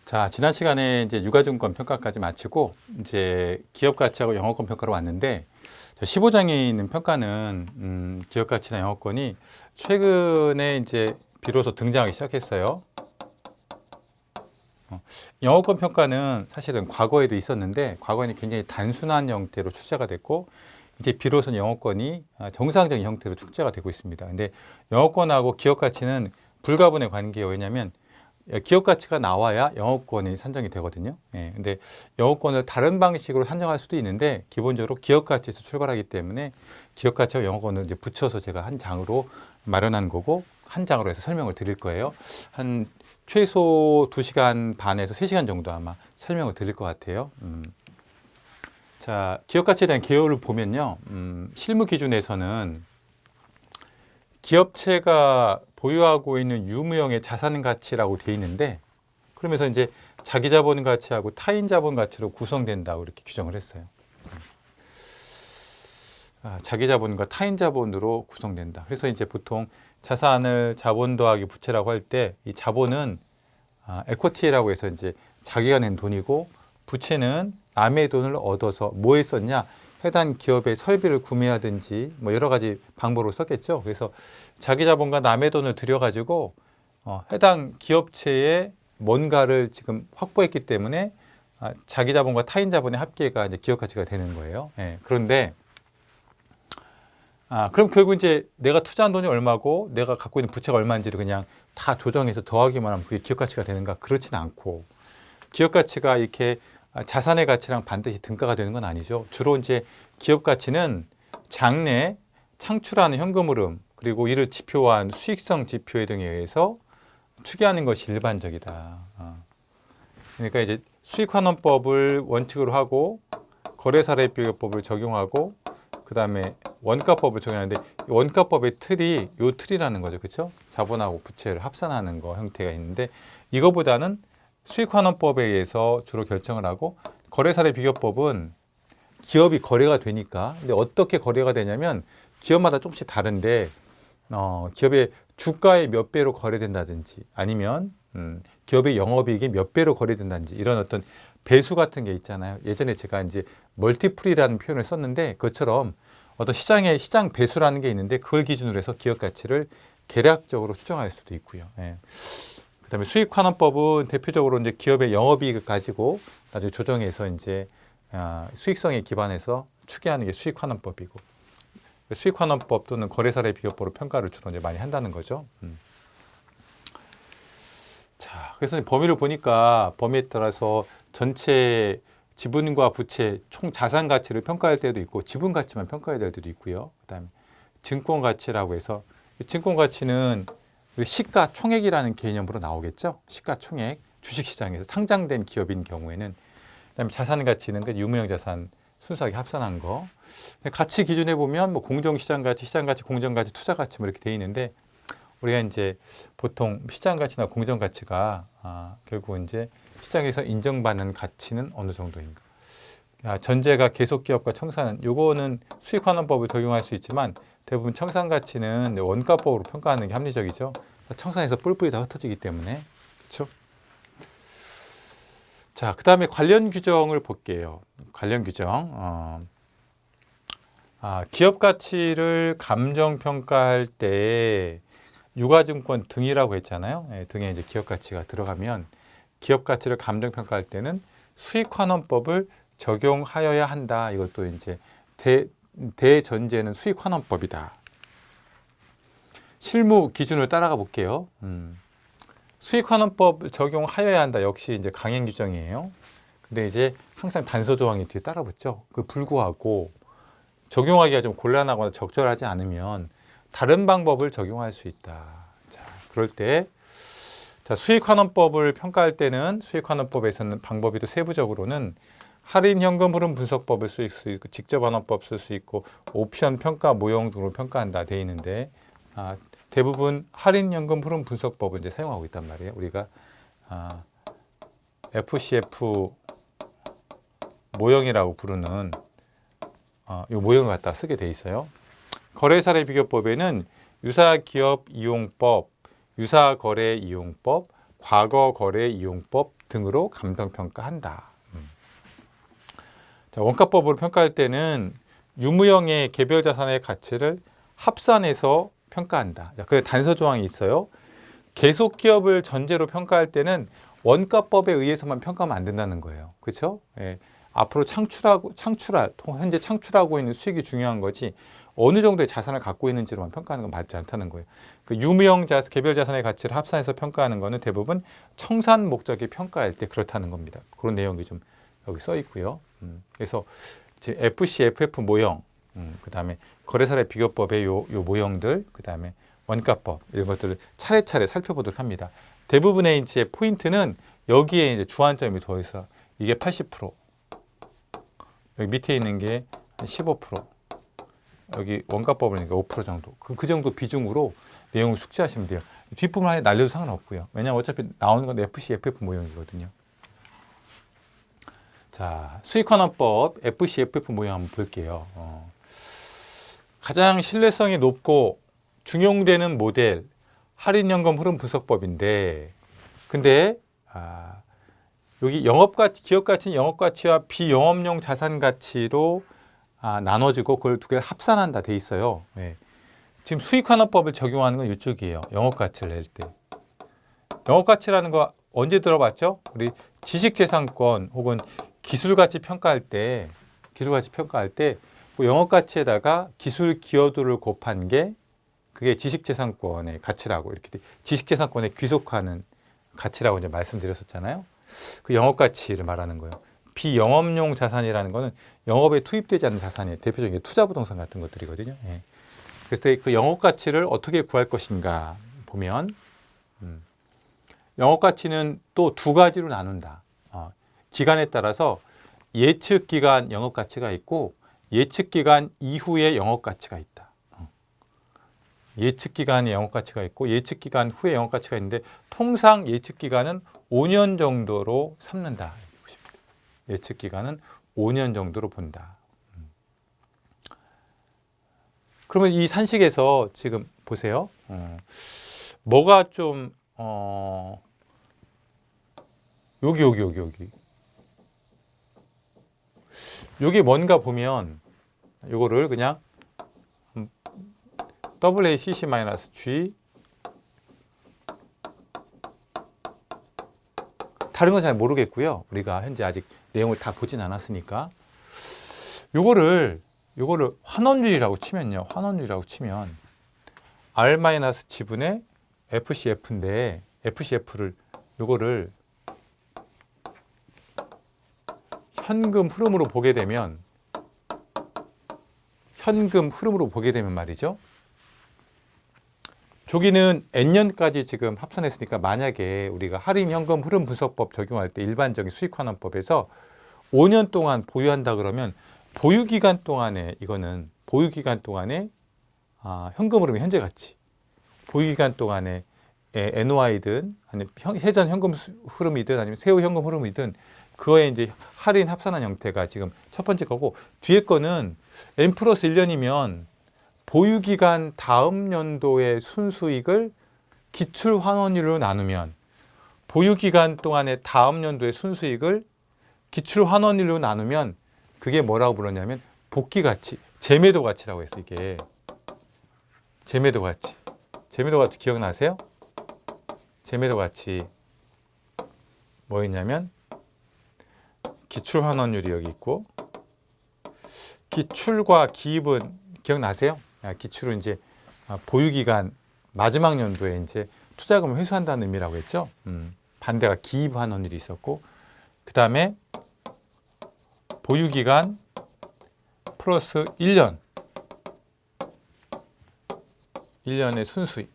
자, 지난 시간에 이제 유가증권 평가까지 마치고 이제 기업 가치하고 영업권 평가로 왔는데 15장에 있는 평가는 기업 가치나 영업권이 최근에 이제 비로소 등장하기 시작했어요. 영업권 평가는 사실은 과거에도 있었는데 과거에는 굉장히 단순한 형태로 출제가 됐고 이제 비로소 영업권이 정상적인 형태로 출제가 되고 있습니다. 근데 영업권하고 기업 가치는 불가분의 관계예요. 왜냐하면 기업 가치가 나와야 영업권이 산정이 되거든요. 근데 영업권을 다른 방식으로 산정할 수도 있는데 기본적으로 기업 가치에서 출발하기 때문에 기업 가치와 영업권을 이제 붙여서 제가 한 장으로 마련한 거고 한 장으로 해서 설명을 드릴 거예요. 한 최소 2시간 반에서 3시간 정도 아마 설명을 드릴 것 같아요. 자, 기업 가치에 대한 개요를 보면요. 실무 기준에서는 기업체가 보유하고 있는 유무형의 자산 가치라고 되어 있는데 그러면서 이제 자기 자본 가치하고 타인 자본 가치로 구성된다고 이렇게 규정을 했어요. 자기 자본과 타인 자본으로 구성된다. 그래서 이제 보통 자산을 자본 더하기 부채라고 할 때 이 자본은 에쿼티라고 해서 이제 자기가 낸 돈이고 부채는 남의 돈을 얻어서 뭐에 썼냐? 해당 기업의 설비를 구매하든지 뭐 여러 가지 방법으로 썼겠죠. 그래서 자기 자본과 남의 돈을 들여가지고 해당 기업체에 뭔가를 지금 확보했기 때문에 자기 자본과 타인 자본의 합계가 이제 기업 가치가 되는 거예요. 그런데 그럼 결국 이제 내가 투자한 돈이 얼마고 내가 갖고 있는 부채가 얼마인지를 그냥 다 조정해서 더하기만 하면 그게 기업 가치가 되는가? 그렇지는 않고 기업 가치가 이렇게 자산의 가치랑 반드시 등가가 되는 건 아니죠. 주로 이제 기업 가치는 장래 창출하는 현금 흐름 그리고 이를 지표화한 수익성 지표 등에 의해서 추계하는 것이 일반적이다. 그러니까 이제 수익환원법을 원칙으로 하고 거래사례 비교법을 적용하고 그 다음에 원가법을 적용하는데 원가법의 틀이 요 틀이라는 거죠. 그렇죠? 자본하고 부채를 합산하는 거 형태가 있는데 이거보다는 수익환원법에 의해서 주로 결정을 하고 거래사례 비교법은 기업이 거래가 되니까 근데 어떻게 거래가 되냐면 기업마다 조금씩 다른데 기업의 주가의 몇 배로 거래된다든지 아니면 기업의 영업이익이 몇 배로 거래된다든지 이런 어떤 배수 같은 게 있잖아요. 예전에 제가 이제 멀티플이라는 표현을 썼는데 그것처럼 어떤 시장의 시장 배수라는 게 있는데 그걸 기준으로 해서 기업 가치를 계략적으로 추정할 수도 있고요. 그다음에 수익환원법은 대표적으로 이제 기업의 영업이익을 가지고 나중에 조정해서 이제 수익성에 기반해서 추계하는 게 수익환원법이고 수익환원법 또는 거래사례 비교법으로 평가를 주로 이제 많이 한다는 거죠. 자, 그래서 범위를 보니까 범위에 따라서 전체 지분과 부채 총 자산 가치를 평가할 때도 있고 지분 가치만 평가해야 될 때도 있고요. 그다음에 증권 가치라고 해서 증권 가치는 시가총액이라는 개념으로 나오겠죠. 시가총액 주식시장에서 상장된 기업인 경우에는 그다음에 자산 가치는 그 유무형 자산 순수하게 합산한 거. 가치 기준에 보면 뭐 공정시장 가치, 시장 가치, 공정 가치, 투자 가치 뭐 이렇게 돼 있는데 우리가 이제 보통 시장 가치나 공정 가치가 결국 이제 시장에서 인정받는 가치는 어느 정도인가. 전제가 계속기업과 청산, 요거는 수익환원법을 적용할 수 있지만 대부분 청산 가치는 원가법으로 평가하는 게 합리적이죠. 청산에서 뿔뿔이 다 흩어지기 때문에 그렇죠. 자, 그다음에 관련 규정을 볼게요. 관련 규정. 기업 가치를 감정 평가할 때 유가증권 등이라고 했잖아요. 등에 이제 기업 가치가 들어가면 기업 가치를 감정 평가할 때는 수익환원법을 적용하여야 한다. 이것도 이제 대전제는 수익환원법이다. 실무 기준을 따라가 볼게요. 수익환원법 적용하여야 한다. 역시 이제 강행 규정이에요. 근데 이제 항상 단서 조항이 뒤에 따라 붙죠. 그 불구하고 적용하기가 좀 곤란하거나 적절하지 않으면 다른 방법을 적용할 수 있다. 자, 그럴 때 수익환원법을 평가할 때는 수익환원법에서는 방법이 또 세부적으로는 할인 현금 흐름 분석법을 쓸 수 있고 직접 환원법 쓸 수 있고 옵션 평가 모형 등으로 평가한다 돼 있는데 대부분 할인 현금 흐름 분석법을 이제 사용하고 있단 말이에요. 우리가 FCF 모형이라고 부르는 이 모형을 갖다 쓰게 돼 있어요. 거래사례 비교법에는 유사기업 이용법, 유사거래 이용법, 과거거래 이용법 등으로 감정평가한다. 자, 원가법으로 평가할 때는 유무형의 개별 자산의 가치를 합산해서 평가한다. 자, 그래 단서 조항이 있어요. 계속 기업을 전제로 평가할 때는 원가법에 의해서만 평가하면 안 된다는 거예요. 그렇죠? 예. 앞으로 현재 창출하고 있는 수익이 중요한 거지 어느 정도의 자산을 갖고 있는지로만 평가하는 건 맞지 않다는 거예요. 그 유무형 개별 자산의 가치를 합산해서 평가하는 거는 대부분 청산 목적의 평가할 때 그렇다는 겁니다. 그런 내용이 좀 여기 써 있고요. 그래서 이제 FC, FF 모형, 그다음에 거래사례 비교법의 요 모형들, 그다음에 원가법 이런 것들을 차례차례 살펴보도록 합니다. 대부분의 이제 포인트는 여기에 이제 주안점이 더 있어. 이게 80%, 여기 밑에 있는 게 15%, 여기 원가법을 하니까 5% 정도. 그 정도 비중으로 내용을 숙지하시면 돼요. 뒷부분 안에 날려도 상관없고요. 왜냐하면 어차피 나오는 건 FC, FF 모형이거든요. 자, 수익환원법 FC, FF 모형 한번 볼게요. 가장 신뢰성이 높고 중용되는 모델 할인연금 흐름 분석법인데, 근데 여기 기업 가치는 영업 가치와 비영업용 자산 가치로 나눠지고 그걸 두 개를 합산한다 돼 있어요. 네. 지금 수익환원법을 적용하는 건 이쪽이에요. 영업 가치를 낼 때. 영업 가치라는 거 언제 들어봤죠? 우리 지식재산권 혹은 기술가치 평가할 때 그 영업 가치에다가 기술 기여도를 곱한 게 그게 지식재산권의 가치라고 이렇게 지식재산권에 귀속하는 가치라고 이제 말씀드렸었잖아요. 그 영업 가치를 말하는 거예요. 비영업용 자산이라는 거는 영업에 투입되지 않는 자산이에요. 대표적인 게 투자부동산 같은 것들이거든요. 예. 그래서 그 영업 가치를 어떻게 구할 것인가 보면 영업 가치는 또 두 가지로 나눈다. 기간에 따라서 예측 기간 영업 가치가 있고 예측 기간 이후의 영업 가치가 있다. 예측 기간의 영업 가치가 있고 예측 기간 후의 영업 가치가 있는데 통상 예측 기간은 5년 정도로 삼는다. 예측 기간은 5년 정도로 본다. 그러면 이 산식에서 지금 보세요. 뭐가 좀 여기 요게 뭔가 보면 요거를 그냥 WACC-G 다른 건 잘 모르겠고요. 우리가 현재 아직 내용을 다 보진 않았으니까 요거를 환원율이라고 치면요. 환원율이라고 치면 R-G분의 FCF인데 FCF를 요거를 현금 흐름으로 보게 되면 말이죠. 저기는 N년까지 지금 합산했으니까 만약에 우리가 할인 현금 흐름 분석법 적용할 때 일반적인 수익환원법에서 5년 동안 보유한다 그러면 보유기간 동안에 현금 흐름의 현재 가치, 보유기간 동안에 NOI든 아니면 세전 현금 흐름이든 아니면 세후 현금 흐름이든 그거에 이제 할인 합산한 형태가 지금 첫 번째 거고, 뒤에 거는 N+1년이면 보유기간 다음 연도의 순수익을 기출환원율로 나누면 보유기간 동안의 다음 연도의 순수익을 기출환원율로 나누면 그게 뭐라고 불렀냐면 복귀가치, 재매도 가치라고 했어요. 이게 재매도 가치. 재매도 가치 기억나세요? 재매도 가치 뭐였냐면 기출환원율이 여기 있고 기출과 기입은 기억나세요? 기출은 이제 보유기간 마지막 연도에 이제 투자금을 회수한다는 의미라고 했죠. 반대가 기입환원율이 있었고, 그 다음에 보유기간 플러스 1년의 순수익.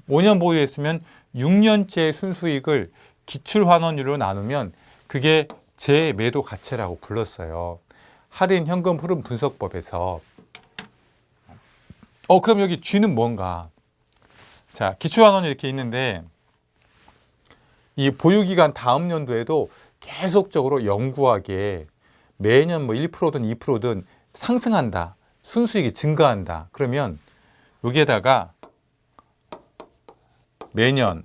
5년 보유했으면 6년째 순수익을 기출환원율로 나누면 그게 재매도 가치라고 불렀어요. 할인 현금 흐름 분석법에서. 그럼 여기 G는 뭔가? 자, 기출환원율 이렇게 있는데 이 보유기간 다음 연도에도 계속적으로 영구하게 매년 뭐 1%든 2%든 상승한다. 순수익이 증가한다. 그러면 여기에다가 매년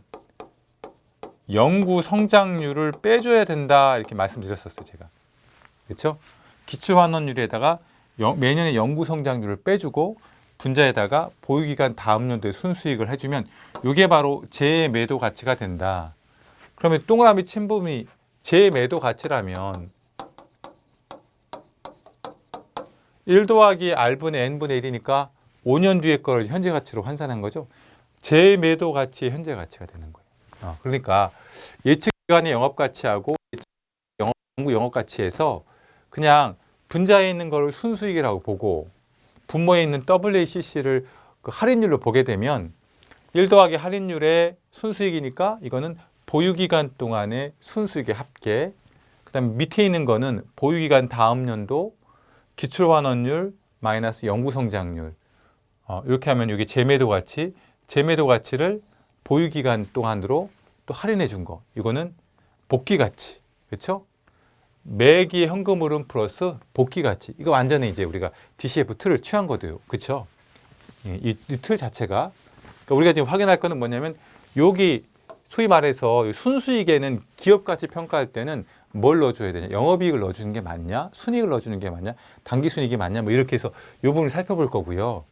연구 성장률을 빼줘야 된다 이렇게 말씀드렸었어요 제가. 그렇죠? 기초환원율에다가 매년의 연구 성장률을 빼주고 분자에다가 보유기간 다음 연도에 순수익을 해주면 이게 바로 재매도 가치가 된다. 그러면 동그라미 침범이 재매도 가치라면 1 더하기 R분의 N분의 1이니까 5년 뒤에 거를 현재 가치로 환산한 거죠. 재매도 가치의 현재 가치가 되는 거예요. 그러니까 예측 기간의 영업 가치하고 연구 영업 가치에서 그냥 분자에 있는 걸 순수익이라고 보고 분모에 있는 WACC를 그 할인율로 보게 되면 1 더하기 할인율의 순수익이니까 이거는 보유기간 동안의 순수익의 합계, 그 다음에 밑에 있는 거는 보유기간 다음 연도 기출환원율 마이너스 연구성장률, 이렇게 하면 이게 재매도 가치, 재매도 가치를 보유기간 동안으로 또 할인해 준 거, 이거는 복귀 가치, 그렇죠? 매기 현금 흐름 플러스 복귀 가치, 이거 완전히 이제 우리가 DCF 틀을 취한 거죠, 그렇죠? 이 틀 자체가, 그러니까 우리가 지금 확인할 거는 뭐냐면 여기 소위 말해서 순수익에는 기업 가치 평가할 때는 뭘 넣어줘야 되냐? 영업이익을 넣어주는 게 맞냐? 순이익을 넣어주는 게 맞냐? 당기순이익이 맞냐? 뭐 이렇게 해서 이 부분을 살펴볼 거고요.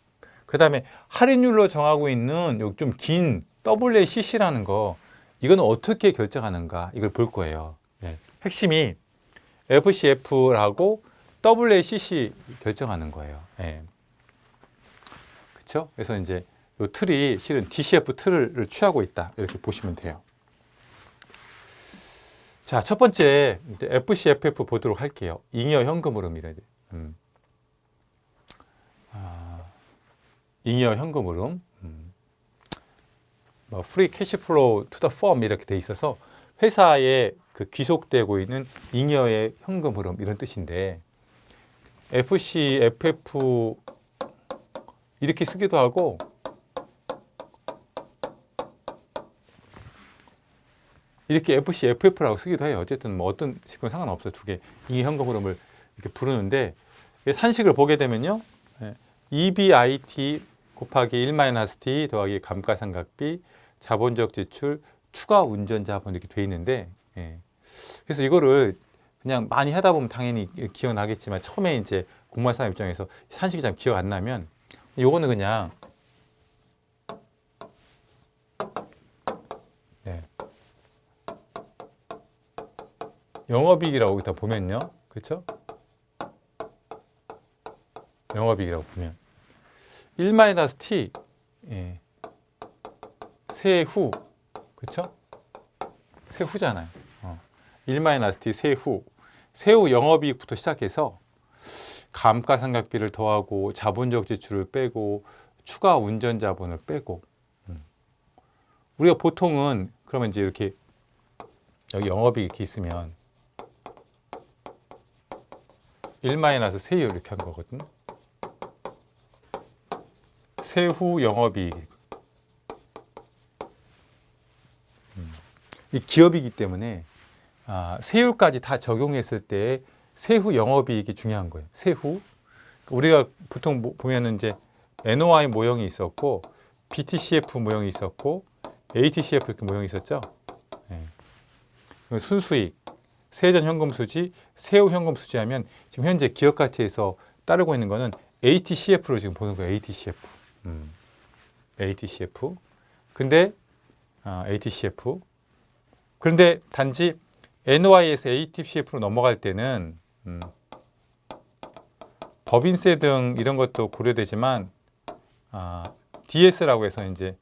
그 다음에 할인율로 정하고 있는 좀 긴 WACC라는 거, 이건 어떻게 결정하는가? 이걸 볼 거예요. 네. 핵심이 FCF라고 WACC 결정하는 거예요. 네. 그렇죠? 그래서 이제 이 틀이 실은 DCF 틀을 취하고 있다. 이렇게 보시면 돼요. 자, 첫 번째 이제 FCFF 보도록 할게요. 잉여 현금 흐름이래. 잉여 현금 흐름. 뭐 프리 캐시플로우 투 더 펌 이렇게 돼 있어서 회사에 그 귀속되고 있는 잉여의 현금 흐름 이런 뜻인데, FCFF 이렇게 쓰기도 하고 이렇게 FCFF라고 쓰기도 해요. 어쨌든 뭐 어떤 식으로 상관없어요. 두 개 잉여 현금 흐름을 이렇게 부르는데, 산식을 보게 되면요, EBIT 곱하기 1-T 더하기 감가상각비, 자본적 지출, 추가 운전 자본 이렇게 돼 있는데, 그래서 이거를 그냥 많이 하다 보면 당연히 기억나겠지만 처음에 이제 공무원 사람 입장에서 산식이 잘 기억 안 나면 요거는 그냥 영업이익이라고 여기다 보면요, 그렇죠? 영업이익이라고 보면 1-T 세후, 그렇죠? 세후잖아요. 1-T 세후 영업이익부터 시작해서 감가상각비를 더하고 자본적 지출을 빼고 추가 운전 자본을 빼고, 우리가 보통은 그러면 이제 이렇게 여기 영업이익이 이렇게 있으면 1-세후 이렇게 한 거거든. 세후 영업이익. 이 기업이기 때문에 세후까지 다 적용했을 때 세후 영업이익이 중요한 거예요. 세후. 우리가 보통 보면은 이제 NOI 모형이 있었고, BTCF 모형이 있었고, ATCF 이렇게 모형이 있었죠. 순수익, 세전 현금 수지, 세후 현금 수지 하면 지금 현재 기업 가치에서 따르고 있는 거는 ATCF로 지금 보는 거예요. ATCF. ATCF. 근데 ATCF. 그런데 단지 NOI에서 ATCF로 넘어갈 때는 법인세 등 이런 것도 고려되지만 DS라고 해서 이제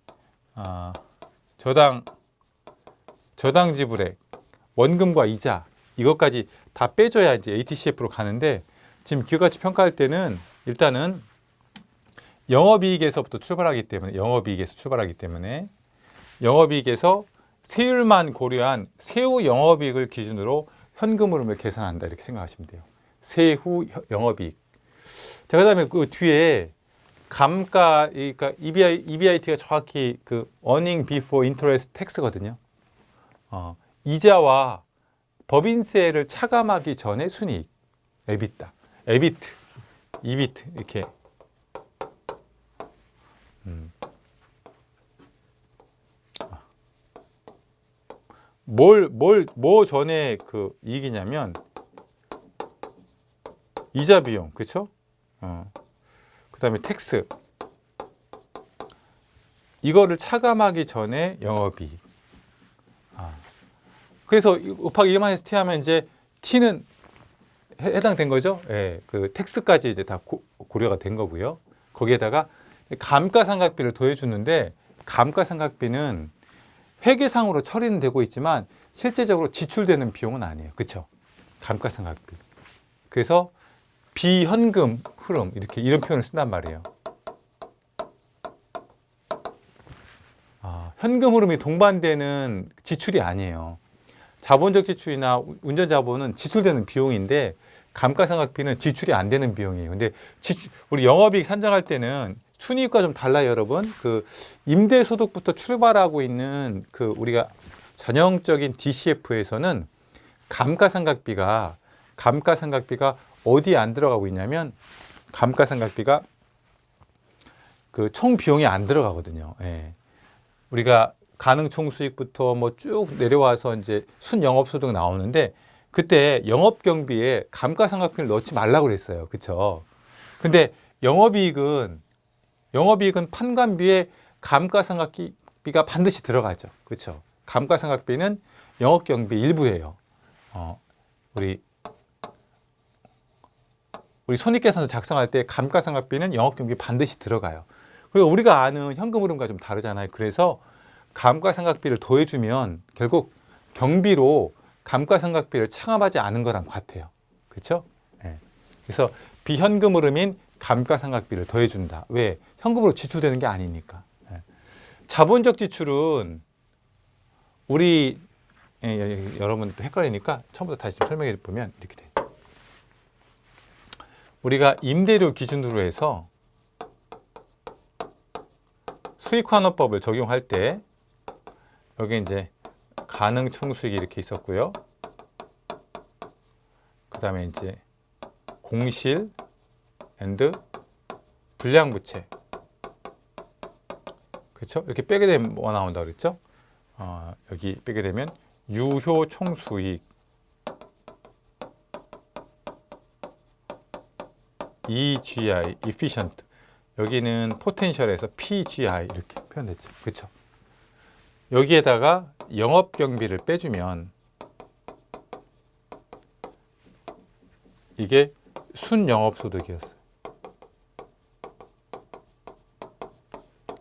저당 지불액, 원금과 이자 이것까지 다 빼줘야 이제 ATCF로 가는데, 지금 기업가치 평가할 때는 일단은 영업이익에서부터 출발하기 때문에 영업이익에서 세율만 고려한 세후 영업이익을 기준으로 현금 흐름을 계산한다 이렇게 생각하시면 돼요. 세후 영업이익. 자, 그다음에 그 뒤에 감가, 그러니까 EBIT가 정확히 그 earning before interest tax거든요. 이자와 법인세를 차감하기 전에 순이익, EBIT 이렇게. 뭐 전에 그 이익이냐면 이자 비용, 그렇죠? 그다음에 텍스. 이거를 차감하기 전에 영업이익. 그래서 곱하기 2만 해서 t 하면 이제 t는 해당된 거죠. 예, 그 텍스까지 이제 다 고려가 된 거고요. 거기에다가 감가상각비를 더해주는데 감가상각비는 회계상으로 처리는 되고 있지만 실제적으로 지출되는 비용은 아니에요. 그렇죠? 감가상각비. 그래서 비현금 흐름 이런 표현을 쓴단 말이에요. 현금 흐름이 동반되는 지출이 아니에요. 자본적 지출이나 운전자본은 지출되는 비용인데 감가상각비는 지출이 안 되는 비용이에요. 근데 우리 영업이익 산정할 때는 순이익과 좀 달라요, 여러분. 그 임대소득부터 출발하고 있는 그 우리가 전형적인 DCF에서는 감가상각비가 어디에 안 들어가고 있냐면 감가상각비가 그 총 비용이 안 들어가거든요. 예. 우리가 가능 총수익부터 뭐 쭉 내려와서 이제 순영업소득 나오는데 그때 영업경비에 감가상각비를 넣지 말라고 그랬어요. 그렇죠? 근데 영업이익은 판관비에 감가상각비가 반드시 들어가죠. 그렇죠? 감가상각비는 영업경비 일부예요. 우리 손익계산서 작성할 때 감가상각비는 영업경비 반드시 들어가요. 그리고 우리가 아는 현금 흐름과 좀 다르잖아요. 그래서 감가상각비를 더해주면 결국 경비로 감가상각비를 차감하지 않은 거랑 같아요. 그렇죠? 네. 그래서 비현금 흐름인 감가상각비를 더해준다. 왜? 현금으로 지출되는 게 아니니까. 네. 자본적 지출은 우리 여러분 헷갈리니까 처음부터 다시 좀 설명해 보면 이렇게 돼요. 우리가 임대료 기준으로 해서 수익환원법을 적용할 때 여기 이제 가능 총수익이 이렇게 있었고요. 그 다음에 이제 공실 앤드 불량부채. 그렇죠? 이렇게 빼게 되면 뭐가 나온다 그랬죠? 여기 빼게 되면 유효 총수익 EGI, efficient. 여기는 포텐셜에서 PGI 이렇게 표현됐죠. 그렇죠? 여기에다가 영업경비를 빼주면 이게 순영업소득이었어요.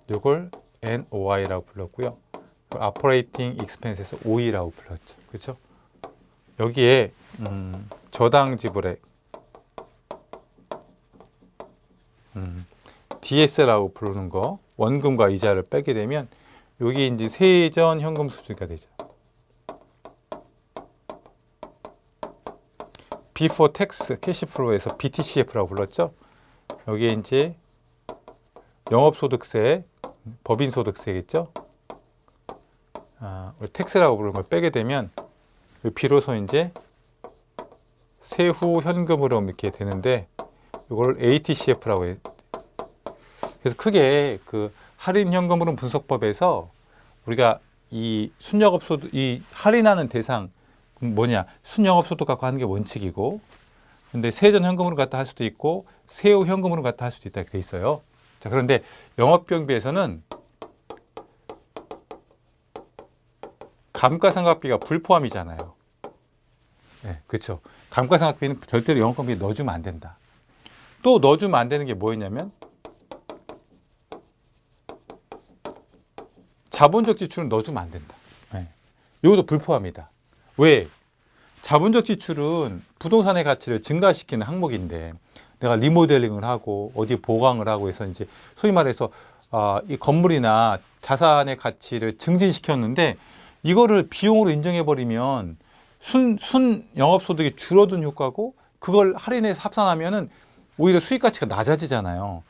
이걸 NOI라고 불렀고요. Operating Expense에서 OE라고 불렀죠. 그렇죠? 여기에 저당 지불액 DS라고 부르는 거 원금과 이자를 빼게 되면 여기 이제 세전 현금 수수가 되죠. Before Tax 캐시플로우에서 BTCF라고 불렀죠. 여기에 이제 영업소득세, 법인소득세겠죠. 우리 텍스라고 부르는 걸 빼게 되면 비로소 이제 세후 현금 흐름 이렇게 되는데 이걸 ATCF라고 해요. 그래서 크게 그 할인 현금 흐름 분석법에서 우리가 이 순영업소득, 이 할인하는 대상 뭐냐, 순영업소득 갖고 하는 게 원칙이고, 근데 세전 현금으로 갖다 할 수도 있고 세후 현금으로 갖다 할 수도 있다 이렇게 돼 있어요. 자, 그런데 영업경비에서는 감가상각비가 불포함이잖아요. 네, 그렇죠. 감가상각비는 절대로 영업경비에 넣어주면 안 된다. 또 넣어주면 안 되는 게 뭐였냐면 자본적 지출은 넣어주면 안 된다. 네. 이것도 불포함이다. 왜? 자본적 지출은 부동산의 가치를 증가시키는 항목인데 내가 리모델링을 하고 어디 보강을 하고 해서 이제 소위 말해서 이 건물이나 자산의 가치를 증진시켰는데 이거를 비용으로 인정해 버리면 순 영업소득이 줄어든 효과고 그걸 할인해서 합산하면은 오히려 수익 가치가 낮아지잖아요.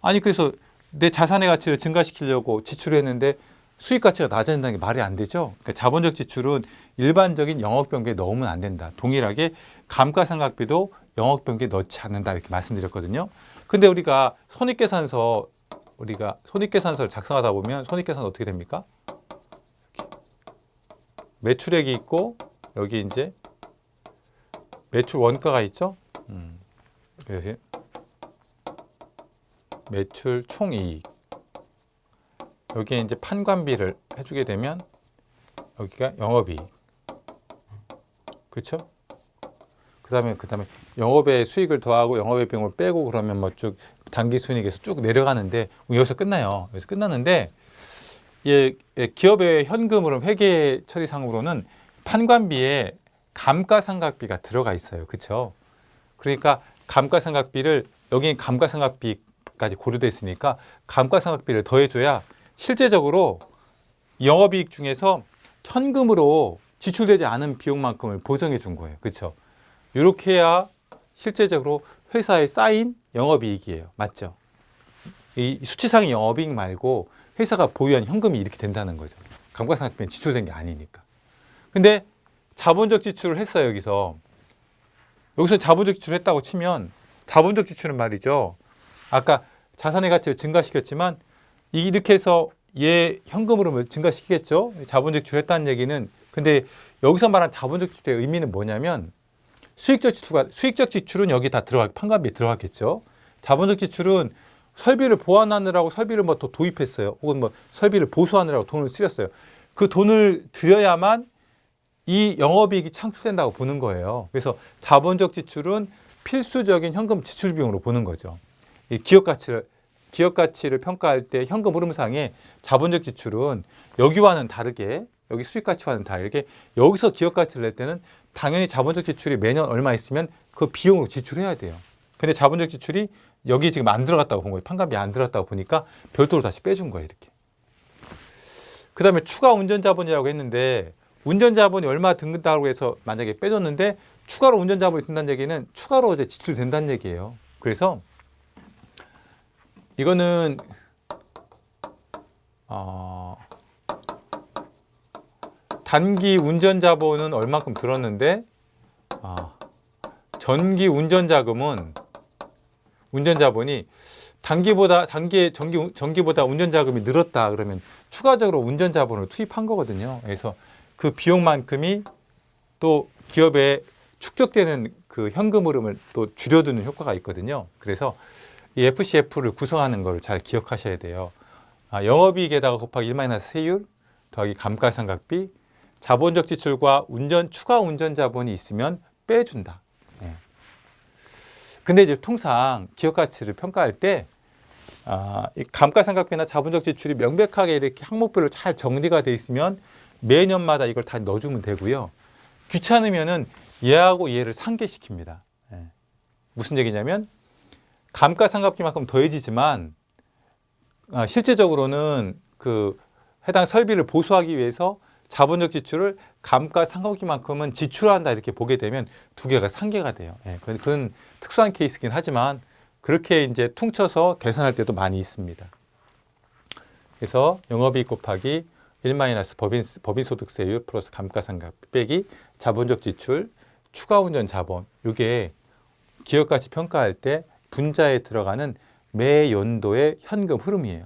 아니 그래서 내 자산의 가치를 증가시키려고 지출했는데 수익 가치가 낮아진다는 게 말이 안 되죠. 그러니까 자본적 지출은 일반적인 영업경비에 넣으면 안 된다. 동일하게 감가상각비도 영업경비에 넣지 않는다 이렇게 말씀드렸거든요. 근데 우리가 손익계산서를 작성하다 보면 손익계산 어떻게 됩니까? 매출액이 있고 여기 이제 매출 원가가 있죠. 그래서 매출 총이익. 여기에 이제 판관비를 해주게 되면 여기가 영업이익. 그렇죠? 그다음에 영업의 수익을 더하고 영업의 비용을 빼고 그러면 뭐 쭉 단기 순이익에서 쭉 내려가는데 여기서 끝나요. 여기서 끝났는데 기업의 현금으로 회계 처리상으로는 판관비에 감가상각비가 들어가 있어요. 그렇죠? 그러니까 감가상각비를 여기 감가상각비까지 고려돼 있으니까 감가상각비를 더해줘야 실제적으로 영업이익 중에서 현금으로 지출되지 않은 비용만큼을 보정해 준 거예요. 그렇죠? 이렇게 해야 실제적으로 회사에 쌓인 영업이익이에요. 맞죠? 이 수치상의 영업이익 말고 회사가 보유한 현금이 이렇게 된다는 거죠. 감가상각비는 지출된 게 아니니까. 근데 자본적 지출을 했어요. 여기서 자본적 지출을 했다고 치면 자본적 지출은 말이죠. 아까 자산의 가치를 증가시켰지만 이렇게 해서 얘 현금으로 증가시키겠죠. 자본적 지출을 했다는 얘기는. 근데 여기서 말한 자본적 지출의 의미는 뭐냐면 수익적 지출은 여기 다 판관비에 들어갔겠죠. 자본적 지출은 설비를 보완하느라고 설비를 뭐 더 도입했어요. 혹은 뭐 설비를 보수하느라고 돈을 쓰였어요. 그 돈을 들여야만 이 영업이익이 창출된다고 보는 거예요. 그래서 자본적 지출은 필수적인 현금 지출 비용으로 보는 거죠. 이 기업 가치를 평가할 때 현금 흐름상에 자본적 지출은 여기와는 다르게, 여기 수익 가치와는 다르게 여기서 기업 가치를 낼 때는 당연히 자본적 지출이 매년 얼마 있으면 그 비용으로 지출해야 돼요. 근데 자본적 지출이 여기 지금 안 들어갔다고 본 거예요. 판관비 안 들어갔다고 보니까 별도로 다시 빼준 거예요. 이렇게. 그 다음에 추가 운전자본이라고 했는데 운전자본이 얼마 든다고 해서 만약에 빼줬는데 추가로 운전자본이 든다는 얘기는 추가로 이제 지출된다는 얘기예요. 그래서 이거는 단기 운전자본은 얼마큼 들었는데 전기 운전자본이 전기보다 운전자금이 늘었다 그러면 추가적으로 운전자본을 투입한 거거든요. 그래서 그 비용만큼이 또 기업에 축적되는 그 현금 흐름을 또 줄여두는 효과가 있거든요. 그래서 이 FCF를 구성하는 걸 잘 기억하셔야 돼요. 영업이익에다가 곱하기 1- 세율 더하기 감가상각비, 자본적 지출과 추가 운전자본이 있으면 빼준다. 근데 이제 통상 기업 가치를 평가할 때 이 감가상각비나 자본적 지출이 명백하게 이렇게 항목별로 잘 정리가 돼 있으면 매년마다 이걸 다 넣어주면 되고요. 귀찮으면은 얘하고 얘를 상계시킵니다. 무슨 얘기냐면 감가상각비만큼 더해지지만 실제적으로는 그 해당 설비를 보수하기 위해서 자본적 지출을 감가상각비만큼은 지출한다 이렇게 보게 되면 두 개가 상계가 돼요. 그건 특수한 케이스긴 하지만 그렇게 이제 퉁쳐서 계산할 때도 많이 있습니다. 그래서 영업이익 곱하기 1- 법인소득세율 플러스 감가상각비 빼기 자본적 지출 추가 운전 자본, 이게 기업가치 평가할 때 분자에 들어가는 매 연도의 현금 흐름이에요.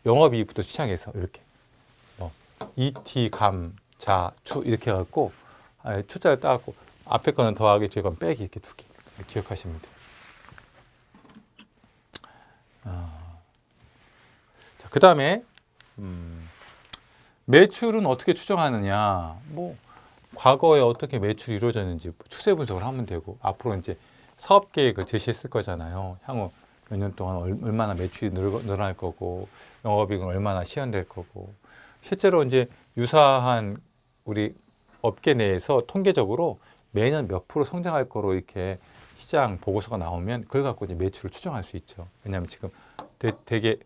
영업이익부터 시작해서 이렇게 ET, 감, 자, 추 이렇게 해갖고 추자를 따갖고 앞에 거는 더하기 뒤에 건 빼기 이렇게 두 개 기억하시면 돼요. 자, 그 다음에 매출은 어떻게 추정하느냐? 뭐 과거에 어떻게 매출이 이루어졌는지 추세 분석을 하면 되고 앞으로 이제 사업 계획을 제시했을 거잖아요. 향후 몇 년 동안 얼마나 매출이 늘어날 거고 영업이익은 얼마나 실현될 거고 실제로 이제 유사한 우리 업계 내에서 통계적으로 매년 몇 프로 성장할 거로 이렇게 시장 보고서가 나오면 그걸 갖고 이제 매출을 추정할 수 있죠. 왜냐하면 지금 되게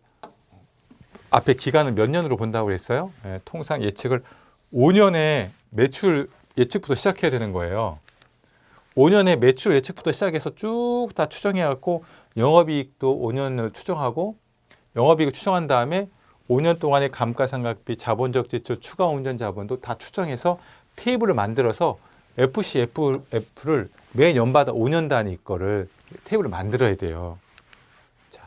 앞에 기간을 몇 년으로 본다고 했어요. 통상 예측을 5년의 매출 예측부터 시작해야 되는 거예요. 5년의 매출 예측부터 시작해서 쭉 다 추정해갖고 영업이익도 5년을 추정하고 영업이익을 추정한 다음에 5년 동안의 감가상각비, 자본적 지출, 추가 운전 자본도 다 추정해서 테이블을 만들어서 FCF를 매년마다 5년 단위 거를 테이블을 만들어야 돼요. 자,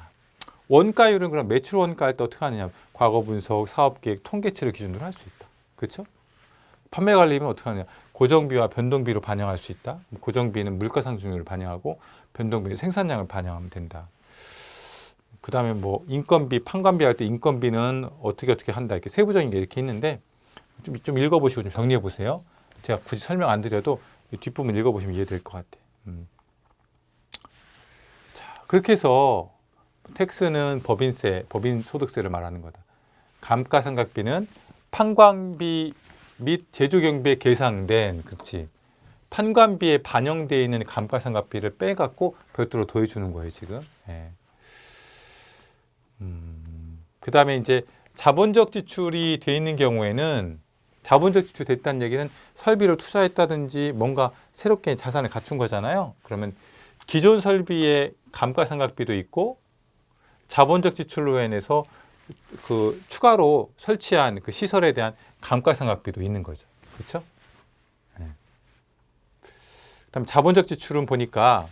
원가율은 그럼 매출 원가할 때 어떻게 하느냐? 과거 분석, 사업 계획, 통계치를 기준으로 할 수 있다. 그렇죠? 판매 관리비는 어떻게 하느냐? 고정비와 변동비로 반영할 수 있다. 고정비는 물가 상승률을 반영하고 변동비는 생산량을 반영하면 된다. 그 다음에 뭐 인건비, 판관비 할 때 인건비는 어떻게 한다. 이렇게 세부적인 게 이렇게 있는데 좀 읽어보시고 좀 정리해 보세요. 제가 굳이 설명 안 드려도 이 뒷부분 읽어보시면 이해될 것 같아요. 자, 그렇게 해서 텍스는 법인세, 법인소득세를 말하는 거다. 감가상각비는 판관비 및 제조경비에 계상된, 그렇지, 판관비에 반영되어 있는 감가상각비를 빼갖고 별도로 더해주는 거예요, 지금. 예. 그 다음에 이제 자본적 지출이 돼 있는 경우에는, 자본적 지출이 됐다는 얘기는 설비를 투자했다든지 뭔가 새롭게 자산을 갖춘 거잖아요. 그러면 기존 설비의 감가상각비도 있고 자본적 지출로 인해서 그 추가로 설치한 그 시설에 대한 감가상각비도 있는 거죠. 그렇죠? 네. 그다음 자본적 지출은 보니까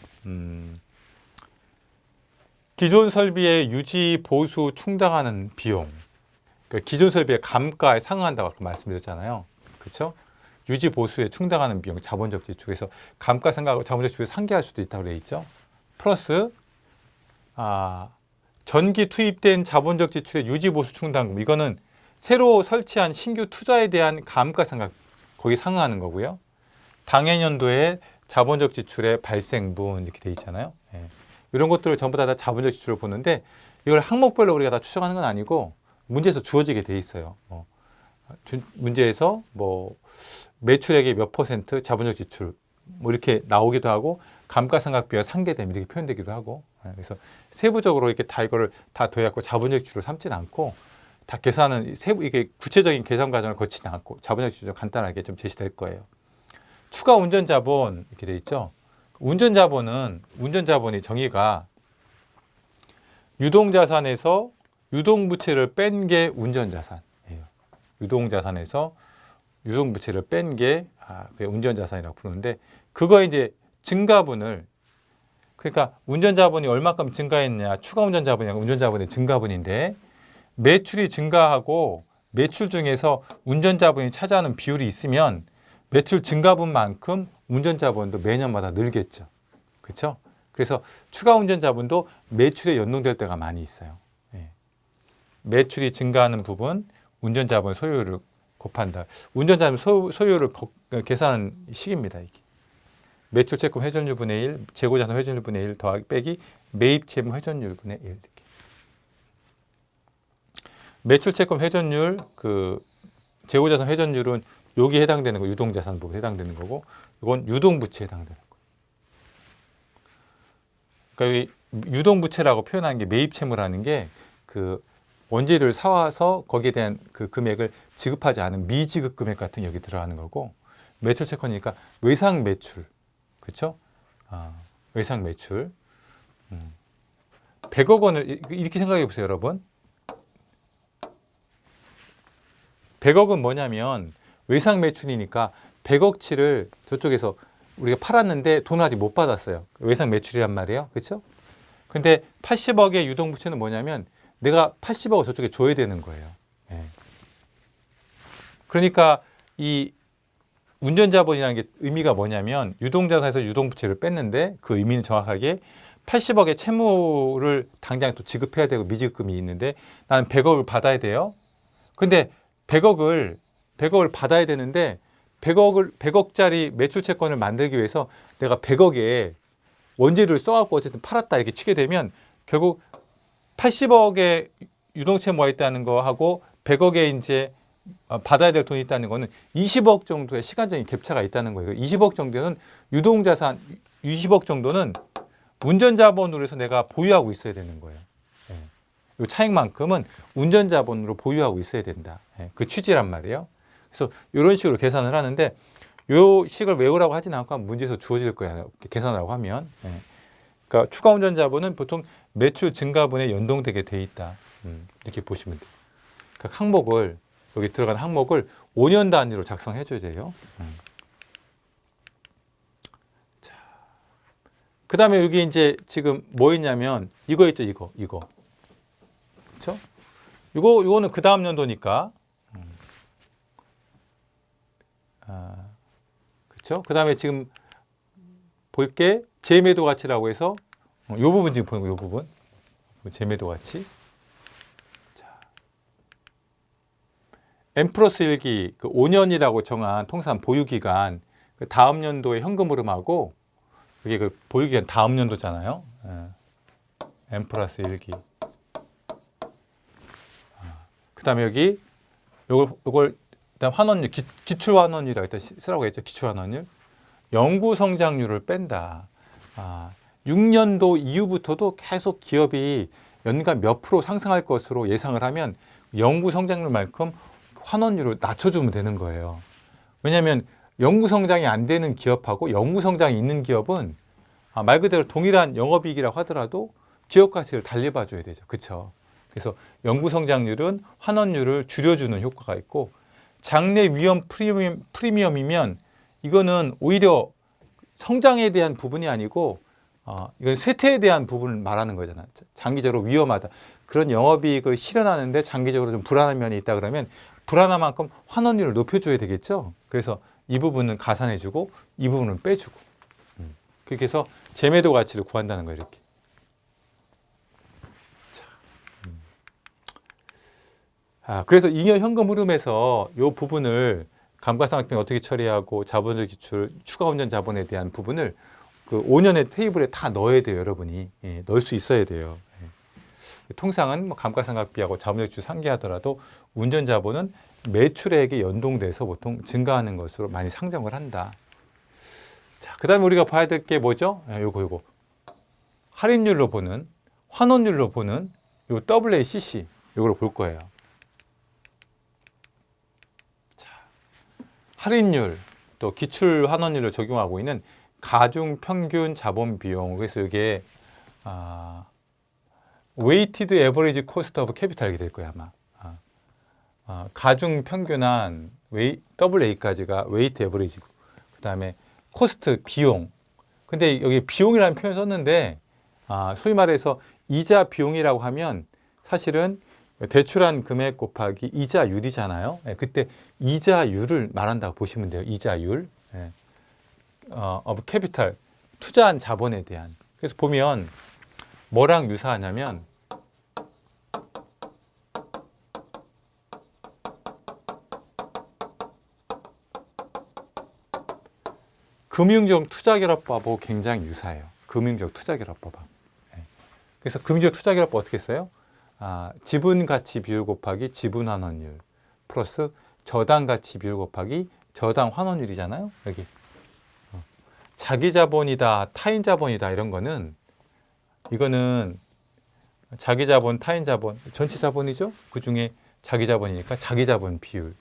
기존 설비의 유지, 보수, 충당하는 비용. 그러니까 기존 설비의 감가에 상응한다고 아까 말씀드렸잖아요. 그렇죠? 유지, 보수에 충당하는 비용, 자본적 지출에서 감가상각하고 자본적 지출을 상계할 수도 있다고 되어 있죠. 플러스 전기 투입된 자본적 지출의 유지, 보수, 충당금. 이거는 새로 설치한 신규 투자에 대한 감가상각, 거기 상응하는 거고요. 당해년도에 자본적 지출의 발생분 이렇게 돼 있잖아요. 예. 이런 것들을 전부 다 자본적 지출을 보는데 이걸 항목별로 우리가 다 추정하는 건 아니고 문제에서 주어지게 돼 있어요. 문제에서 뭐 매출액의 몇 % 자본적 지출 뭐 이렇게 나오기도 하고 감가상각비와 상계됨 이렇게 표현되기도 하고, 그래서 세부적으로 이렇게 다 이거를 다 더해갖고 자본적 지출을 삼지는 않고 다 계산은 이게 구체적인 계산 과정을 거치지 않고 자본적 지출 간단하게 좀 제시될 거예요. 추가 운전자본 이렇게 돼 있죠. 운전자본이 정의가 유동자산에서 유동부채를 뺀 게 운전자산이에요. 유동자산에서 유동부채를 뺀 게 운전자산이라고 부르는데, 그거 이제 증가분을, 그러니까 운전자본이 얼마큼 증가했냐, 추가 운전자본이 운전자본의 증가분인데 매출이 증가하고 매출 중에서 운전자본이 차지하는 비율이 있으면 매출 증가분만큼 운전자본도 매년마다 늘겠죠. 그렇죠? 그래서 추가 운전자본도 매출에 연동될 때가 많이 있어요. 예. 매출이 증가하는 부분, 운전자본 소요율을 곱한다. 운전자본 소요율을 계산하는 식입니다. 이게. 매출채권 회전율 분의 1, 재고자산 회전율 분의 1 더하기 빼기 매입채무 회전율 분의 1. 이렇게. 매출채권 회전율, 그 재고자산 회전율은 여기에 해당되는 거, 유동자산 부분에 해당되는 거고, 이건 유동부채에 해당되는 거예요. 그러니까 유동부채라고 표현하는 게 매입채무라는 게 그 원재료를 사와서 거기에 대한 그 금액을 지급하지 않은 미지급 금액 같은 게 여기 들어가는 거고, 매출채권이니까 외상 매출, 그렇죠? 외상 매출. 100억 원을 이렇게 생각해 보세요, 여러분. 100억은 뭐냐면 외상 매출이니까 100억치를 저쪽에서 우리가 팔았는데 돈을 아직 못 받았어요. 외상 매출이란 말이에요. 그렇죠? 근데 80억의 유동부채는 뭐냐면 내가 80억을 저쪽에 줘야 되는 거예요. 예. 그러니까 이 운전자본이라는 게 의미가 뭐냐면 유동자산에서 유동부채를 뺐는데 그 의미는 정확하게 80억의 채무를 당장 또 지급해야 되고 미지급금이 있는데 나는 100억을 받아야 돼요. 근데 100억을 받아야 되는데 100억짜리 매출 채권을 만들기 위해서 내가 100억에 원재료를 써갖고 어쨌든 팔았다 이렇게 치게 되면 결국 80억의 유동채무가 있다는 거 하고 100억에 이제 받아야 될 돈이 있다는 거는 20억 정도의 시간적인 갭차가 있다는 거예요. 20억 정도는 유동자산, 20억 정도는 운전자본으로 해서 내가 보유하고 있어야 되는 거예요. 이 차익만큼은 운전자본으로 보유하고 있어야 된다. 그 취지란 말이에요. 그래서 이런 식으로 계산을 하는데 이 식을 외우라고 하진 않고 문제에서 주어질 거예요. 계산하라고 하면. 그러니까 추가 운전자본은 보통 매출 증가분에 연동되게 돼 있다. 이렇게 보시면 돼요. 그러니까 항목을 여기 들어간 항목을 5년 단위로 작성해 줘야 돼요. 자, 그다음에 여기 이제 지금 뭐 있냐면 이거 있죠, 이거. 그렇죠? 이거는 그 다음 연도니까 그렇죠? 그 다음에 지금 볼게 재매도 가치라고 해서 이 부분 지금 보는 거, 이 부분 재매도 가치. 자, N 플러스 1기 그 5년이라고 정한 통산 보유기간 그 다음 연도의 현금 흐름하고 이게 그 보유기간 다음 연도잖아요. N 플러스 1기. 그 다음에 여기 요걸 일단 환원율, 기출 환원율이라고 일단 쓰라고 했죠. 기출 환원율. 연구 성장률을 뺀다. 6년도 이후부터도 계속 기업이 연간 몇 프로 상승할 것으로 예상을 하면 연구 성장률만큼 환원율을 낮춰주면 되는 거예요. 왜냐하면 연구 성장이 안 되는 기업하고 연구 성장이 있는 기업은 말 그대로 동일한 영업이익이라고 하더라도 기업 가치를 달리 봐줘야 되죠. 그렇죠? 그래서 연구 성장률은 환원율을 줄여주는 효과가 있고 장래 위험 프리미엄이면 이거는 오히려 성장에 대한 부분이 아니고 이건 쇠퇴에 대한 부분을 말하는 거잖아요. 장기적으로 위험하다. 그런 영업이익을 실현하는데 장기적으로 좀 불안한 면이 있다 그러면 불안한 만큼 환원율을 높여줘야 되겠죠. 그래서 이 부분은 가산해주고 이 부분은 빼주고 그렇게 해서 재매도 가치를 구한다는 거예요. 이렇게. 그래서 잉여 현금 흐름에서 이 부분을 감가상각비는 어떻게 처리하고 자본주의 기출, 추가 운전 자본에 대한 부분을 그 5년의 테이블에 다 넣어야 돼요, 여러분이. 넣을 수 있어야 돼요. 통상은 뭐 감가상각비하고 자본주의 기출 상기하더라도 운전 자본은 매출액에 연동돼서 보통 증가하는 것으로 많이 상정을 한다. 자, 그다음에 우리가 봐야 될 게 뭐죠? 요거. 할인율로 보는, 환원율로 보는 요 WACC 요걸 볼 거예요. 할인율, 또 기출 환원율을 적용하고 있는 가중 평균 자본 비용. 그래서 이게 웨이티드 에버리지 코스트 오브 캐피탈 이렇게 될 거예요, 아마. 가중 평균한 WA까지가 웨이트 에버리지고 그다음에 코스트 비용. 근데 여기 비용이라는 표현 썼는데 소위 말해서 이자 비용이라고 하면 사실은 대출한 금액 곱하기 이자율이잖아요. 그때 이자율을 말한다고 보시면 돼요. 이자율. of capital, 투자한 자본에 대한. 그래서 보면 뭐랑 유사하냐면 금융적 투자결합법하고 굉장히 유사해요. 금융적 투자결합법하고. 그래서 금융적 투자결합법 어떻게 써요? 지분가치 비율 곱하기 지분환원율 플러스 저당가치 비율 곱하기 저당환원율이잖아요. 여기 자기 자본이다, 타인 자본이다 이런 거는 이거는 자기 자본, 타인 자본, 전체 자본이죠. 그 중에 자기 자본이니까 자기 자본 비율.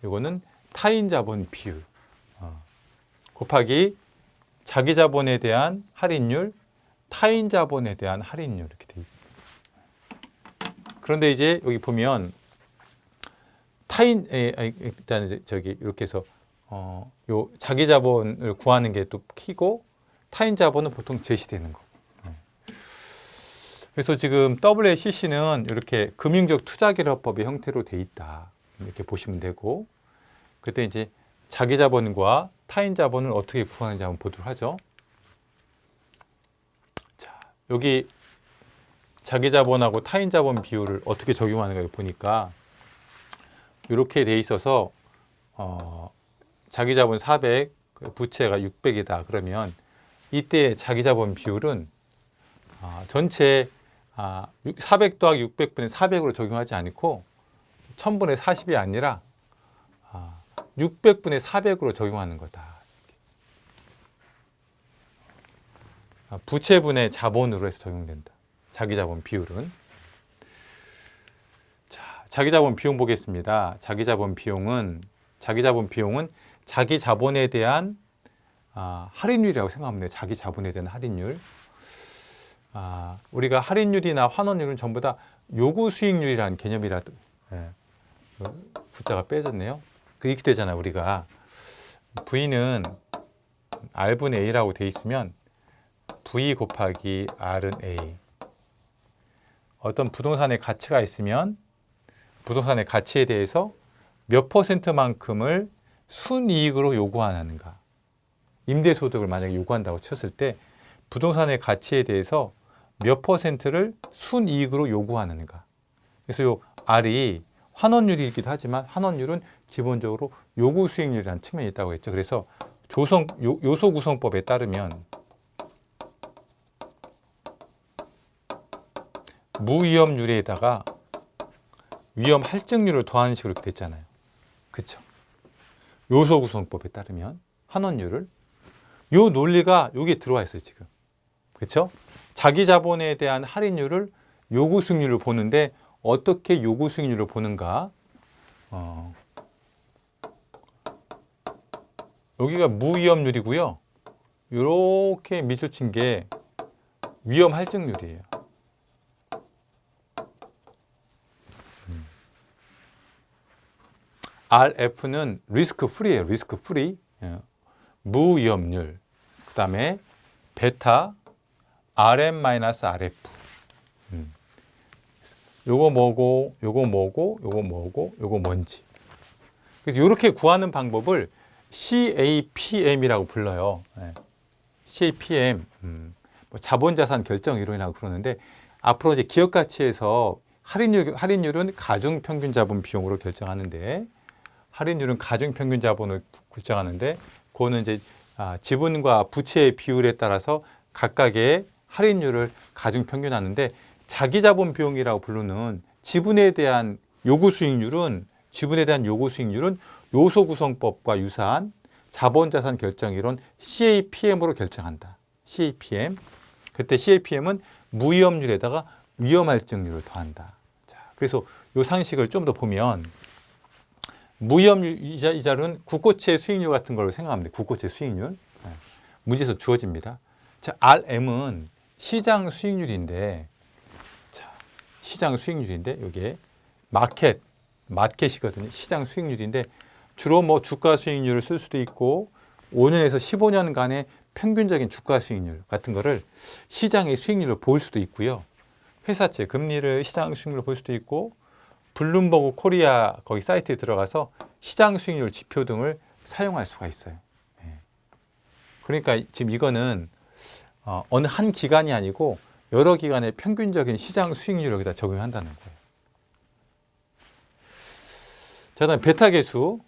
이거는 타인 자본 비율 곱하기 자기 자본에 대한 할인율, 타인 자본에 대한 할인율 이렇게 돼 있어요. 그런데 이제 여기 보면 일단 이제 저기 이렇게 해서 요 자기 자본을 구하는 게 또 키고 타인 자본은 보통 제시되는 거. 그래서 지금 WACC는 이렇게 금융적 투자결합법의 형태로 돼 있다. 이렇게 보시면 되고 그때 이제 자기 자본과 타인 자본을 어떻게 구하는지 한번 보도록 하죠. 자, 여기 자기 자본하고 타인 자본 비율을 어떻게 적용하는가 보니까 이렇게 돼 있어서 자기 자본 400, 부채가 600이다. 그러면 이때 자기 자본 비율은 전체 400 더하기 600분의 400으로 적용하지 않고 1000분의 40이 아니라 600분의 400으로 적용하는 거다. 부채분의 자본으로 해서 적용된다. 자기 자본 비율은. 자, 자기 자본 비용 보겠습니다. 자기 자본 비용은 자기 자본에 대한 할인율이라고 생각하면 돼요. 자기 자본에 대한 할인율. 우리가 할인율이나 환원율은 전부 다 요구 수익률이라는 개념이라도 부자가 빼졌네요. 이렇게 되잖아요. 우리가 V는 R분의 A라고 돼 있으면 V 곱하기 R은 A. 어떤 부동산의 가치가 있으면 부동산의 가치에 대해서 몇 %만큼을 순이익으로 요구하는가. 임대소득을 만약에 요구한다고 쳤을 때 부동산의 가치에 대해서 몇 퍼센트를 순이익으로 요구하는가. 그래서 요 R이 환원율이기도 하지만 환원율은 기본적으로 요구 수익률이라는 측면이 있다고 했죠. 그래서 요소 구성법에 따르면 무위험률에다가 위험 할증률을 더하는 식으로 이렇게 됐잖아요. 그렇죠? 요소 구성법에 따르면 환원율을 요 논리가 여기에 들어와 있어요, 지금. 그렇죠? 자기 자본에 대한 할인율을 요구 수익률을 보는데 어떻게 요구 수익률을 보는가? 여기가 무위험률이고요. 이렇게 밑줄 친 게 위험 할증률이에요. RF는 리스크 프리예요. 리스크 프리. 무위험률. 그다음에 베타 RM-RF. 요거 뭐고, 요거 뭐고, 요거 뭐고, 요거 뭔지. 그래서 이렇게 구하는 방법을 CAPM이라고 불러요. CAPM, 자본자산 결정 이론이라고 그러는데 앞으로 이제 기업 가치에서 할인율은 가중 평균 자본 비용으로 결정하는데 할인율은 가중 평균 자본을 결정하는데 그거는 이제 지분과 부채의 비율에 따라서 각각의 할인율을 가중 평균하는데 자기 자본 비용이라고 부르는 지분에 대한 요구 수익률은 요소 구성법과 유사한 자본자산 결정 이론 CAPM으로 결정한다. CAPM. 그때 CAPM은 무위험률에다가 위험 할증률을 더한다. 자, 그래서 이 상식을 좀 더 보면 무위험률 이자율은 국고채 수익률 같은 걸로 생각하면 돼요. 국고채 수익률. 문제에서 주어집니다. 자, RM은 시장 수익률인데 시장 수익률인데 이게 마켓이거든요. 시장 수익률인데 주로 뭐 주가 수익률을 쓸 수도 있고 5년에서 15년간의 평균적인 주가 수익률 같은 거를 시장의 수익률로 볼 수도 있고요. 회사채 금리를 시장 수익률로 볼 수도 있고 블룸버그 코리아 거기 사이트에 들어가서 시장 수익률 지표 등을 사용할 수가 있어요. 그러니까 지금 이거는 어느 한 기간이 아니고 여러 기간의 평균적인 시장 수익률을 여기다 적용한다는 거예요. 자, 그다음 베타 계수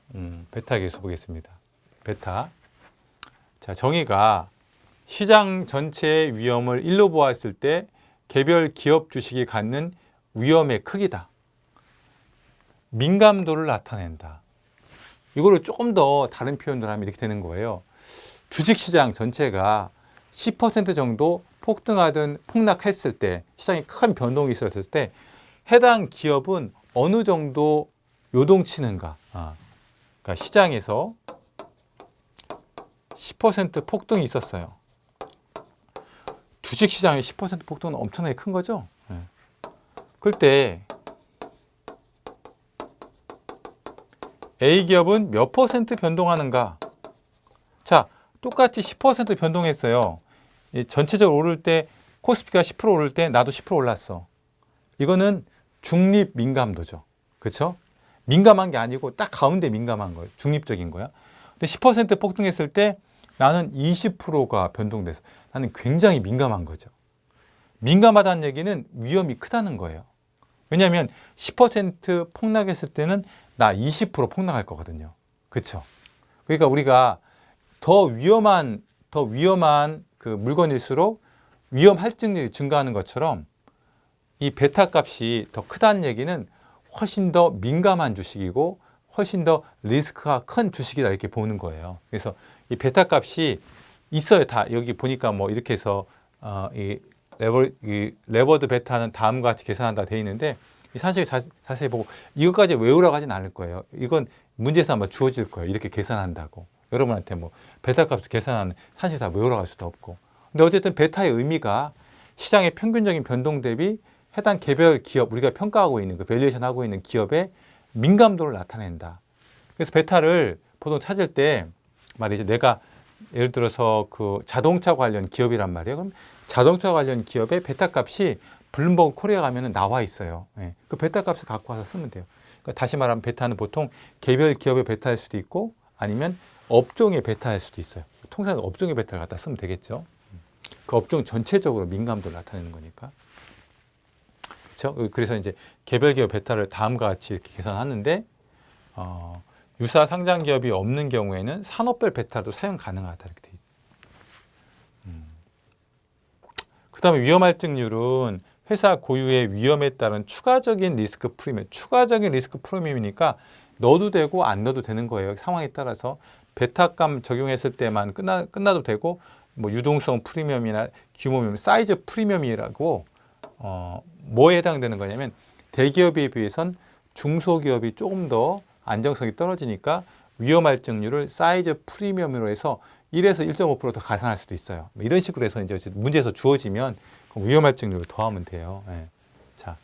보겠습니다. 베타. 자, 정의가 시장 전체의 위험을 일로 보았을 때 개별 기업 주식이 갖는 위험의 크기다. 민감도를 나타낸다. 이거를 조금 더 다른 표현으로 하면 이렇게 되는 거예요. 주식시장 전체가 10% 정도 폭등하든 폭락했을 때 시장에 큰 변동이 있었을 때 해당 기업은 어느 정도 요동치는가. 그러니까 시장에서 10% 폭등이 있었어요. 주식시장의 10% 폭등은 엄청나게 큰 거죠. 그럴 때 A기업은 몇 퍼센트 변동하는가? 자, 똑같이 10% 변동했어요. 전체적으로 오를 때 코스피가 10% 오를 때 나도 10% 올랐어. 이거는 중립 민감도죠. 그렇죠? 민감한 게 아니고 딱 가운데 민감한 거예요. 중립적인 거야. 근데 10% 폭등했을 때 나는 20%가 변동돼서 나는 굉장히 민감한 거죠. 민감하다는 얘기는 위험이 크다는 거예요. 왜냐하면 10% 폭락했을 때는 나 20% 폭락할 거거든요. 그렇죠? 그러니까 우리가 더 위험한 그 물건일수록 위험 할증률이 증가하는 것처럼 이 베타 값이 더 크다는 얘기는 훨씬 더 민감한 주식이고 훨씬 더 리스크가 큰 주식이다 이렇게 보는 거예요. 그래서 이 베타 값이 있어요. 다 여기 보니까 뭐 이렇게 해서 이 레버드 베타는 다음과 같이 계산한다 돼 있는데 이 산식을 자세히 보고 이것까지 외우라고 하진 않을 거예요. 이건 문제에서 아마 주어질 거예요. 이렇게 계산한다고. 여러분한테 뭐 베타 값을 계산하는 산식 다 외우라고 할 수도 없고. 근데 어쨌든 베타의 의미가 시장의 평균적인 변동 대비 해당 개별 기업, 우리가 평가하고 있는 그 밸류에이션 하고 있는 기업의 민감도를 나타낸다. 그래서 베타를 보통 찾을 때 말이죠. 내가 예를 들어서 그 자동차 관련 기업이란 말이에요. 그럼 자동차 관련 기업의 베타 값이 블룸버그 코리아 가면은 나와 있어요. 그 베타 값을 갖고 와서 쓰면 돼요. 그러니까 다시 말하면 베타는 보통 개별 기업의 베타일 수도 있고 아니면 업종의 베타일 수도 있어요. 통상 업종의 베타를 갖다 쓰면 되겠죠. 그 업종 전체적으로 민감도를 나타내는 거니까. 그렇죠? 그래서 이제 개별 기업 베타를 다음과 같이 이렇게 계산하는데 유사 상장 기업이 없는 경우에는 산업별 베타도 사용 가능하다 이렇게 돼 있죠. 그다음에 위험 할증률은 회사 고유의 위험에 따른 추가적인 리스크 프리미엄. 추가적인 리스크 프리미엄이니까 넣어도 되고 안 넣어도 되는 거예요. 상황에 따라서 베타감 적용했을 때만 끝나도 되고 뭐 유동성 프리미엄이나 규모 사이즈 프리미엄이라고 뭐에 해당되는 거냐면 대기업에 비해선 중소기업이 조금 더 안정성이 떨어지니까 위험 할증률을 사이즈 프리미엄으로 해서 1에서 1.5% 더 가산할 수도 있어요. 이런 식으로 해서 이제 문제에서 주어지면 위험 할증률을 더하면 돼요. 예. 자,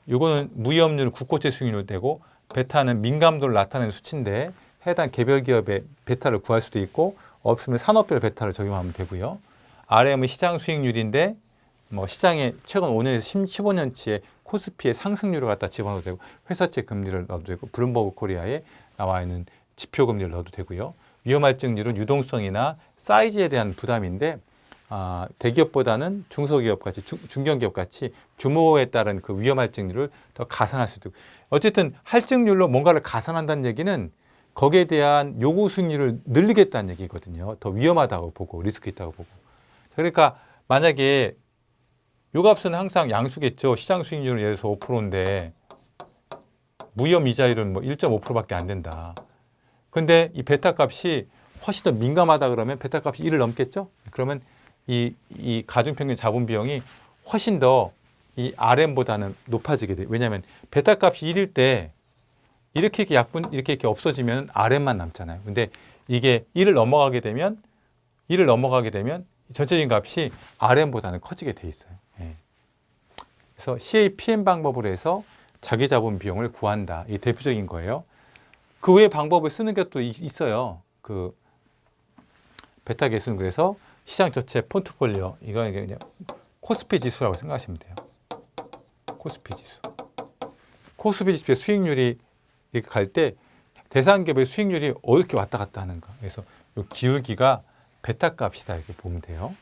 요거는 무위험률 국고채 수익률 되고 베타는 민감도를 나타내는 수치인데 해당 개별 기업의 베타를 구할 수도 있고 없으면 산업별 베타를 적용하면 되고요. RM은 시장 수익률인데 뭐 시장에 최근 5년에서 15년치의 코스피의 상승률을 갖다 집어넣어도 되고 회사채 금리를 넣어도 되고 블룸버그 코리아에 나와 있는 지표 금리를 넣어도 되고요. 위험 할증률은 유동성이나 사이즈에 대한 부담인데 대기업보다는 중소기업 같이 중견기업 같이 규모에 따른 그 위험 할증률을 더 가산할 수도 있고 어쨌든 할증률로 뭔가를 가산한다는 얘기는 거기에 대한 요구 수익률을 늘리겠다는 얘기거든요. 더 위험하다고 보고 리스크 있다고 보고. 그러니까 만약에 요 값은 항상 양수겠죠. 시장 수익률은 예를 들어서 5%인데 무위험 이자율은 뭐 1.5%밖에 안 된다. 근데 이 베타 값이 훨씬 더 민감하다 그러면 베타 값이 1을 넘겠죠? 그러면 이 가중평균 자본 비용이 훨씬 더 이 RM보다는 높아지게 돼요. 왜냐하면 베타 값이 1일 때 이렇게 약분 이렇게 없어지면 RM만 남잖아요. 근데 이게 1을 넘어가게 되면 전체적인 값이 RM보다는 커지게 돼 있어요. 예. 그래서 CAPM 방법으로 해서 자기 자본 비용을 구한다. 이게 대표적인 거예요. 그 외에 방법을 쓰는 것도 있어요. 그 베타 계수는 그래서 시장 전체 포트폴리오 이거 그냥 코스피 지수라고 생각하시면 돼요. 코스피 지수. 코스피 지수의 수익률이 이렇게 갈 때 대상기업의 수익률이 어떻게 왔다 갔다 하는가. 그래서 이 기울기가 베타 값이다 이렇게 보면 돼요.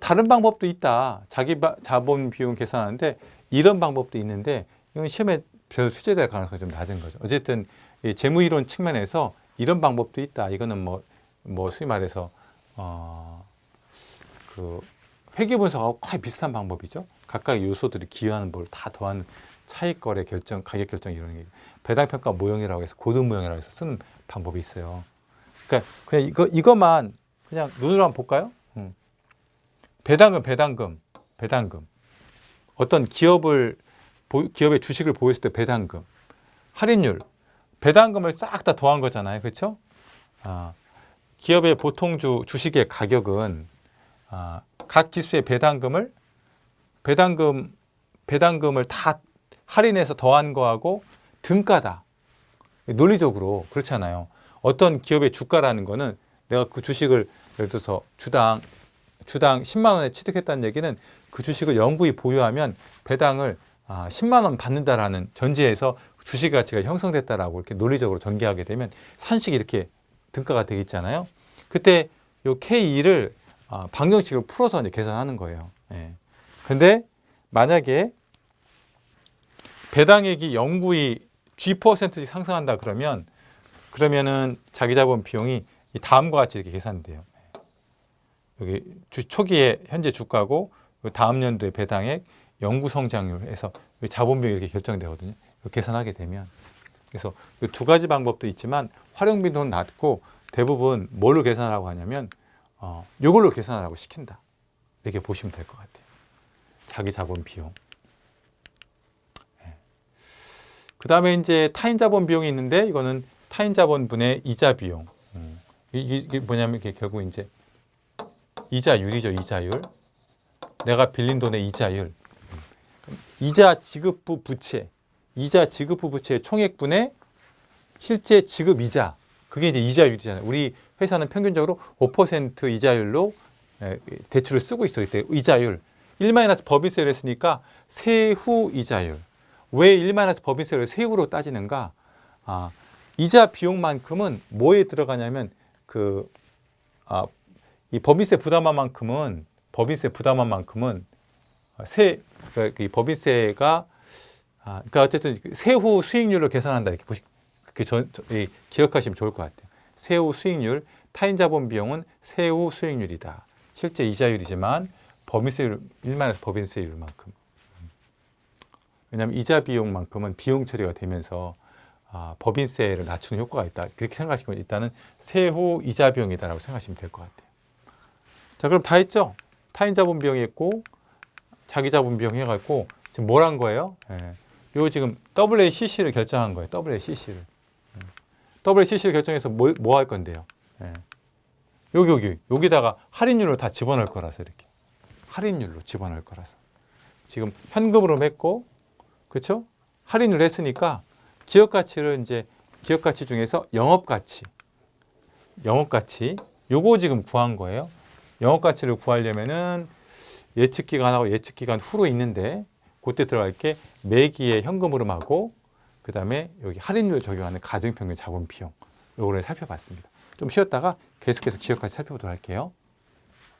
다른 방법도 있다. 자기 자본 비용 계산하는데 이런 방법도 있는데 이건 시험에 별로 출제될 가능성이 좀 낮은 거죠. 어쨌든 이 재무이론 측면에서 이런 방법도 있다. 이거는 뭐 소위 말해서 그 회계 분석하고 거의 비슷한 방법이죠. 각각의 요소들이 기여하는 뭘 다 더하는 차익거래 결정, 가격 결정 이런 게 배당 평가 모형이라고 해서 고등 모형이라고 해서 쓰는 방법이 있어요. 그러니까 그냥 이것만 그냥 눈으로 한번 볼까요? 배당금. 어떤 기업의 주식을 보였을 때 배당금, 할인율, 배당금을 싹 다 더한 거잖아요, 그렇죠? 기업의 보통 주식의 가격은 각 기수의 배당금을 다 할인해서 더한 거하고 등가다. 논리적으로 그렇잖아요. 어떤 기업의 주가라는 거는 내가 그 주식을 예를 들어서 주당 10만 원에 취득했다는 얘기는 그 주식을 영구히 보유하면 배당을 10만 원 받는다라는 전제에서 주식 가치가 형성됐다라고 이렇게 논리적으로 전개하게 되면 산식이 이렇게 등가가 되어 있잖아요. 그때 요 K2를 방정식으로 풀어서 이제 계산하는 거예요. 예. 근데 만약에 배당액이 영구히 G%씩 상승한다 그러면은 자기 자본 비용이 다음과 같이 이렇게 계산돼요. 여기 초기에 현재 주가고 다음 연도의 배당액, 영구 성장률에서 자본 비용이 이렇게 결정되거든요. 계산하게 되면 그래서 두 가지 방법도 있지만 활용 빈도는 낮고 대부분 뭘로 계산하라고 하냐면 이걸로 계산하라고 시킨다. 이렇게 보시면 될 것 같아요. 자기 자본 비용. 그 다음에 이제 타인 자본 비용이 있는데 이거는 타인 자본분의 이자 비용. 이게 뭐냐면 이게 결국 이제 이자율이죠. 이자율. 내가 빌린 돈의 이자율. 이자 지급부 부채. 이자 지급부 부채의 총액분의 실제 지급 이자. 그게 이제 이자율이잖아요. 우리 회사는 평균적으로 5% 이자율로 대출을 쓰고 있어요. 이때 이자율. 1- 법인세를 했으니까 세후 이자율. 왜 1- 법인세를 세후로 따지는가? 이자 비용만큼은 뭐에 들어가냐면 이 법인세 부담한 만큼은 이 법인세가 그러니까 어쨌든 세후 수익률을 계산한다 이렇게 기억하시면 좋을 것 같아요. 세후 수익률, 타인자본 비용은 세후 수익률이다. 실제 이자율이지만 법인세율 일반에서 법인세율만큼. 왜냐하면 이자 비용만큼은 비용 처리가 되면서 법인세를 낮추는 효과가 있다. 그렇게 생각하시면 일단은 세후 이자 비용이다라고 생각하시면 될 것 같아요. 자, 그럼 다 했죠? 타인자본 비용이 있고 자기자본 비용 해갖고 지금 뭘 한 거예요? 요 지금 WACC를 결정한 거예요. WACC를. WACC를 결정해서 뭐 할 건데요? 여기다가 할인율로 다 집어넣을 거라서 이렇게 할인율로 집어넣을 거라서 지금 현금으로 했고, 그렇죠? 할인을 했으니까 기업가치를 이제 기업가치 중에서 영업가치 요거 지금 구한 거예요. 영업가치를 구하려면은 예측기간하고 예측기간 후로 있는데 그때 들어갈 게 매기의 현금 흐름하고 그 다음에 여기 할인율 적용하는 가정평균 자본 비용 요거를 살펴봤습니다. 좀 쉬었다가 계속해서 기업가치 살펴보도록 할게요.